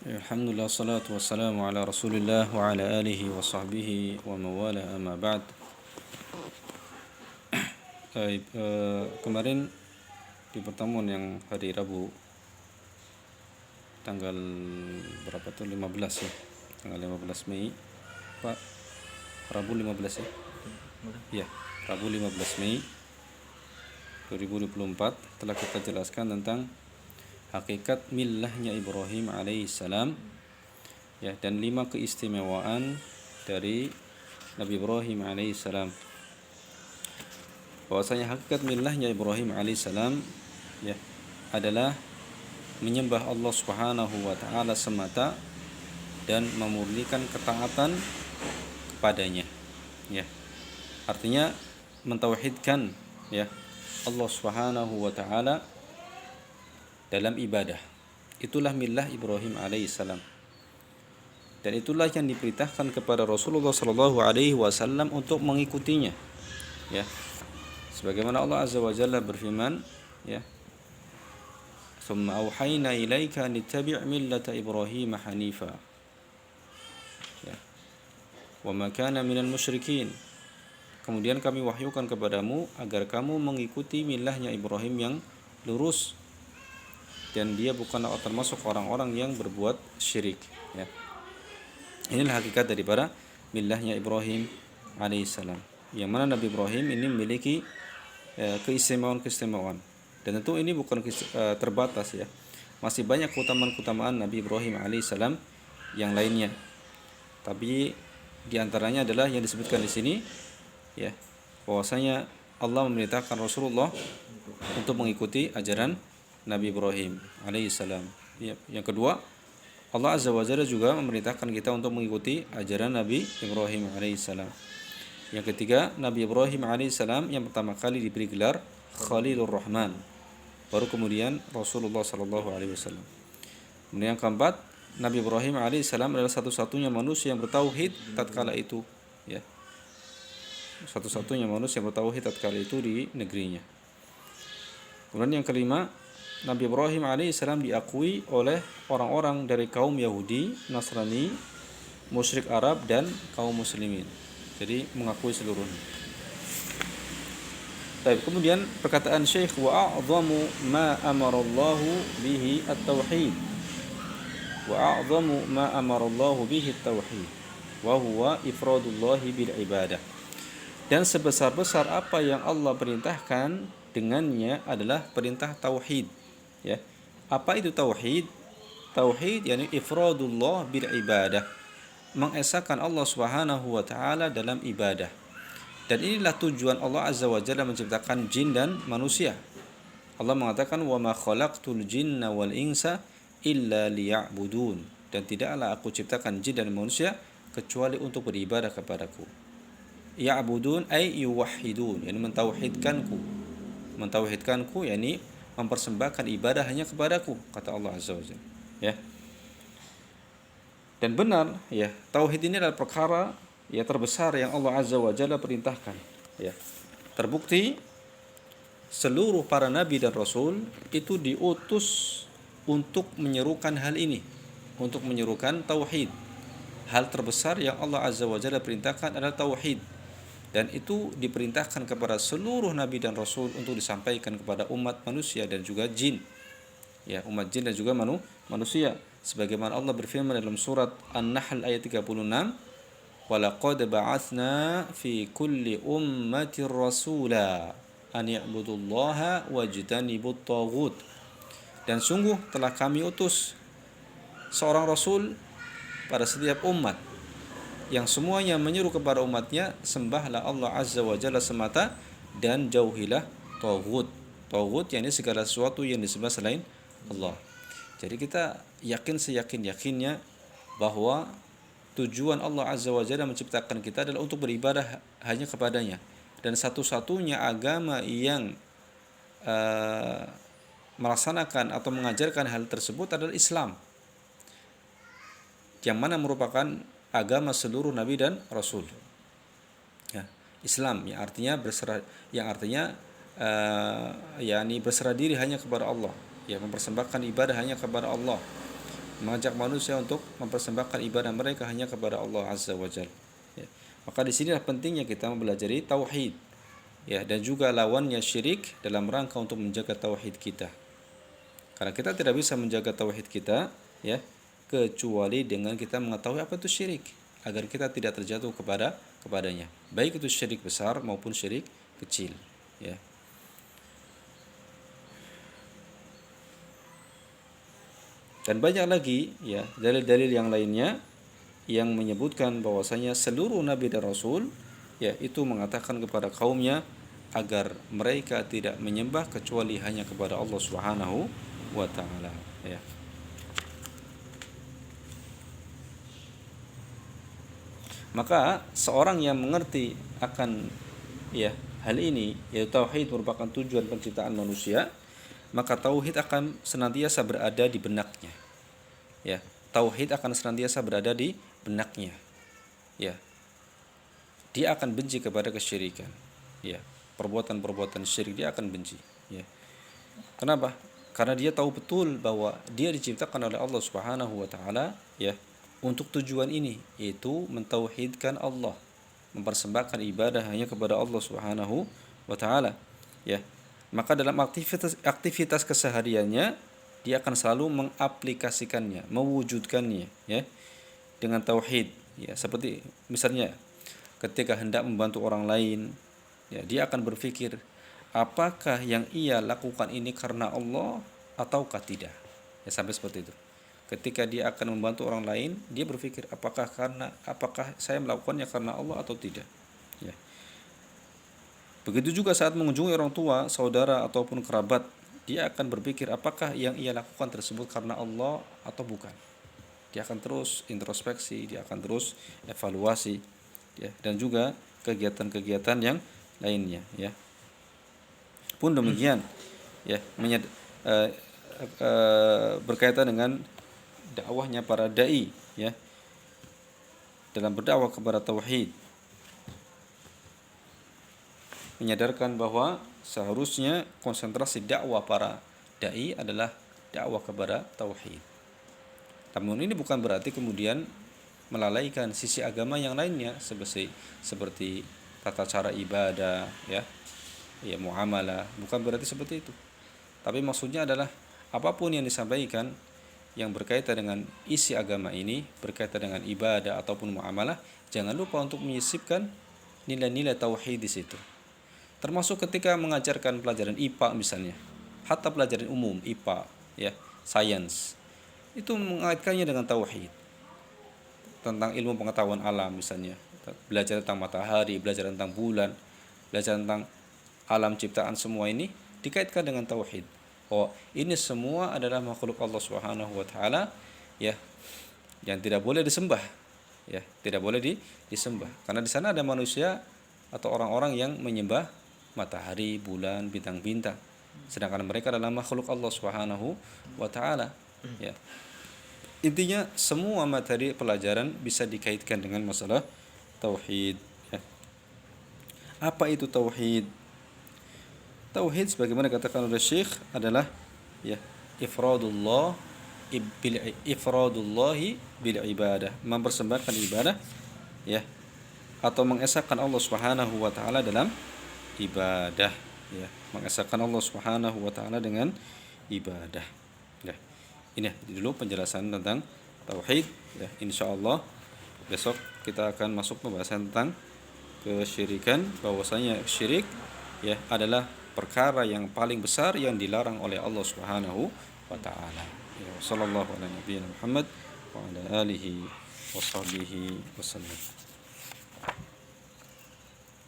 Alhamdulillah salatu wassalamu ala Rasulillah wa ala alihi wa sahbihi wa mawala amma ba'd. Kemarin di pertemuan yang hari Rabu tanggal berapa tuh 15 ya. Tanggal 15 Mei. Pak, Rabu 15 ya. Iya, Rabu 15 Mei 2024 telah kita jelaskan tentang hakikat millahnya Ibrahim alaihissalam ya, dan 5 keistimewaan dari Nabi Ibrahim alaihissalam. Bahwasanya hakikat millahnya Ibrahim alaihissalam ya adalah menyembah Allah Subhanahu wa taala semata dan memurnikan ketaatan kepadanya ya. Artinya mentauhidkan ya Allah Subhanahu wa taala dalam ibadah. Itulah millah Ibrahim alaihissalam. Dan itulah yang diperintahkan kepada Rasulullah sallallahu alaihi wasallam untuk mengikutinya. Ya. Sebagaimana Allah Azza wa Jalla berfirman, ya. "Tsumma auhayna ilaika an tattabi' millata Ibrahim hanifa." Ya. "Wa ma kana minal musyrikin." Kemudian kami wahyukan kepadamu agar kamu mengikuti millahnya Ibrahim yang lurus, dan dia bukanlah termasuk orang-orang yang berbuat syirik ya. Inilah hakikat daripada millahnya Ibrahim alaihissalam, yang mana Nabi Ibrahim ini memiliki keistimewaan. Dan tentu ini bukan terbatas ya. Masih banyak keutamaan Nabi Ibrahim alaihissalam yang lainnya. Tapi di antaranya adalah yang disebutkan di sini ya, bahwasanya Allah memerintahkan Rasulullah untuk mengikuti ajaran Nabi Ibrahim alaihissalam. Ya, yang kedua, Allah Azza wa Jalla juga memerintahkan kita untuk mengikuti ajaran Nabi Ibrahim alaihissalam. Yang ketiga, Nabi Ibrahim alaihissalam yang pertama kali diberi gelar Khalilur Rahman. Baru kemudian Rasulullah sallallahu alaihi wasallam. Kemudian yang keempat, Nabi Ibrahim alaihissalam adalah satu-satunya manusia yang bertauhid tatkala itu, ya. Satu-satunya manusia yang bertauhid tatkala itu di negerinya. Kemudian yang kelima, Nabi Ibrahim alaihissalam diakui oleh orang-orang dari kaum Yahudi, Nasrani, musyrik Arab, dan kaum muslimin. Jadi mengakui seluruhnya. Baik, kemudian perkataan Syekh, wa a'zamu ma amarallahu bihi at-tauhid. Wa a'zamu ma amarallahu bihi at-tauhid wa huwa ifradullahi bil ibadah. Dan sebesar-besar apa yang Allah perintahkan dengannya adalah perintah tauhid. Ya. Apa itu tauhid? Tauhid yakni ifradullah bil ibadah. Mengesahkan Allah Subhanahu wa taala dalam ibadah. Dan inilah tujuan Allah Azza wa Jalla menciptakan jin dan manusia. Allah mengatakan, "Wa ma khalaqtul jinna wal insa illa liya'budun." Dan tidaklah aku ciptakan jin dan manusia kecuali untuk beribadah kepadaku. Ya'budun ay yuwahhidun, yakni mentauhidkanku. Mentauhidkanku yakni mempersembahkan ibadah hanya kepadaku, kata Allah Azza wa Jalla. Ya. Dan benar, ya, tauhid ini adalah perkara ya terbesar yang Allah Azza wa Jalla perintahkan. Ya. Terbukti seluruh para nabi dan rasul itu diutus untuk menyerukan hal ini, untuk menyerukan tauhid. Hal terbesar yang Allah Azza wa Jalla perintahkan adalah tauhid. Dan itu diperintahkan kepada seluruh nabi dan rasul untuk disampaikan kepada umat manusia dan juga jin. Ya, umat jin dan juga manusia. Sebagaimana Allah berfirman dalam surat An-Nahl ayat 36, "Wa laqad ba'atsna fi kulli ummatin rasula an ya'budullaha wajtanibut taghut." Dan sungguh telah kami utus seorang rasul pada setiap umat, yang semuanya menyeru kepada umatnya, sembahlah Allah Azza wa Jalla semata dan jauhilah taghut. Taghut yakni segala sesuatu yang disembah selain Allah. Jadi kita yakin seyakin-yakinnya bahwa tujuan Allah Azza wa Jalla menciptakan kita adalah untuk beribadah hanya kepadanya. Dan satu-satunya agama yang melaksanakan atau mengajarkan hal tersebut adalah Islam, yang mana merupakan agama seluruh nabi dan rasul. Ya, Islam yang artinya berserah, yakni berserah diri hanya kepada Allah, ya, mempersembahkan ibadah hanya kepada Allah. mengajak manusia untuk mempersembahkan ibadah mereka hanya kepada Allah Azza wa Jalla. Ya. Maka di sinilah pentingnya kita mempelajari tauhid, ya, dan juga lawannya syirik dalam rangka untuk menjaga tauhid kita. Karena kita tidak bisa menjaga tauhid kita, ya, kecuali dengan kita mengetahui apa itu syirik, agar kita tidak terjatuh kepadanya, baik itu syirik besar maupun syirik kecil, ya. Dan banyak lagi, ya, dalil-dalil yang lainnya yang menyebutkan bahwasanya seluruh nabi dan rasul, ya, itu mengatakan kepada kaumnya agar mereka tidak menyembah kecuali hanya kepada Allah Subhanahu wa taala, ya. Maka seorang yang mengerti akan, ya, hal ini, yaitu tauhid merupakan tujuan penciptaan manusia, maka tauhid akan senantiasa berada di benaknya. Ya, tauhid akan senantiasa berada di benaknya. Ya. Dia akan benci kepada kesyirikan. Ya, perbuatan-perbuatan syirik dia akan benci, ya. Kenapa? Karena dia tahu betul bahwa dia diciptakan oleh Allah Subhanahu wa taala, ya, untuk tujuan ini, yaitu mentauhidkan Allah, mempersembahkan ibadah hanya kepada Allah Subhanahu wa taala, ya. Maka dalam aktivitas kesehariannya dia akan selalu mengaplikasikannya, mewujudkannya, ya, dengan tauhid, ya. Seperti misalnya ketika hendak membantu orang lain, ya, dia akan berpikir apakah yang ia lakukan ini karena Allah ataukah tidak, ya, sampai seperti itu. Ketika dia akan membantu orang lain, dia berpikir apakah saya melakukannya karena Allah atau tidak, ya. Begitu juga saat mengunjungi orang tua, saudara ataupun kerabat, dia akan berpikir apakah yang ia lakukan tersebut karena Allah atau bukan. Dia akan terus introspeksi, dia akan terus evaluasi, ya, dan juga kegiatan-kegiatan yang lainnya, ya. Pun demikian, ya, berkaitan dengan dakwahnya para dai, ya, dalam berdakwah kepada tauhid, menyadarkan bahwa seharusnya konsentrasi dakwah para dai adalah dakwah kepada tauhid. Namun ini bukan berarti kemudian melalaikan sisi agama yang lainnya seperti tata cara ibadah, ya, muamalah, bukan berarti seperti itu. Tapi maksudnya adalah apapun yang disampaikan yang berkaitan dengan isi agama ini, berkaitan dengan ibadah ataupun muamalah, jangan lupa untuk menyisipkan nilai-nilai tauhid di situ. Termasuk ketika mengajarkan pelajaran IPA misalnya, hatta pelajaran umum IPA, ya, sains, itu mengaitkannya dengan tauhid. Tentang ilmu pengetahuan alam misalnya, belajar tentang matahari, belajar tentang bulan, belajar tentang alam ciptaan, semua ini dikaitkan dengan tauhid. Oh, ini semua adalah makhluk Allah Subhanahu wa taala, ya, yang tidak boleh disembah, ya, tidak boleh disembah. Karena di sana ada manusia atau orang-orang yang menyembah matahari, bulan, bintang-bintang, sedangkan mereka adalah makhluk Allah Subhanahu wa taala, ya. Intinya semua materi pelajaran bisa dikaitkan dengan masalah tauhid, ya. Apa itu tauhid? Tauhid sebagaimana katakan oleh Syekh adalah, ya, ifradullahi bil ibadah, mempersembahkan ibadah, ya, atau mengesahkan Allah Subhanahu wa taala dalam ibadah, ya, mengesahkan Allah Subhanahu wa taala dengan ibadah, ya. Ini dulu penjelasan tentang tauhid, ya. Insyaallah besok kita akan masuk pembahasan tentang kesyirikan, bahwasanya syirik, ya, adalah perkara yang paling besar yang dilarang oleh Allah Subhanahu wa taala. Ya, sallallahu alaihi Muhammad wa ala alihi washabbihi wasallam.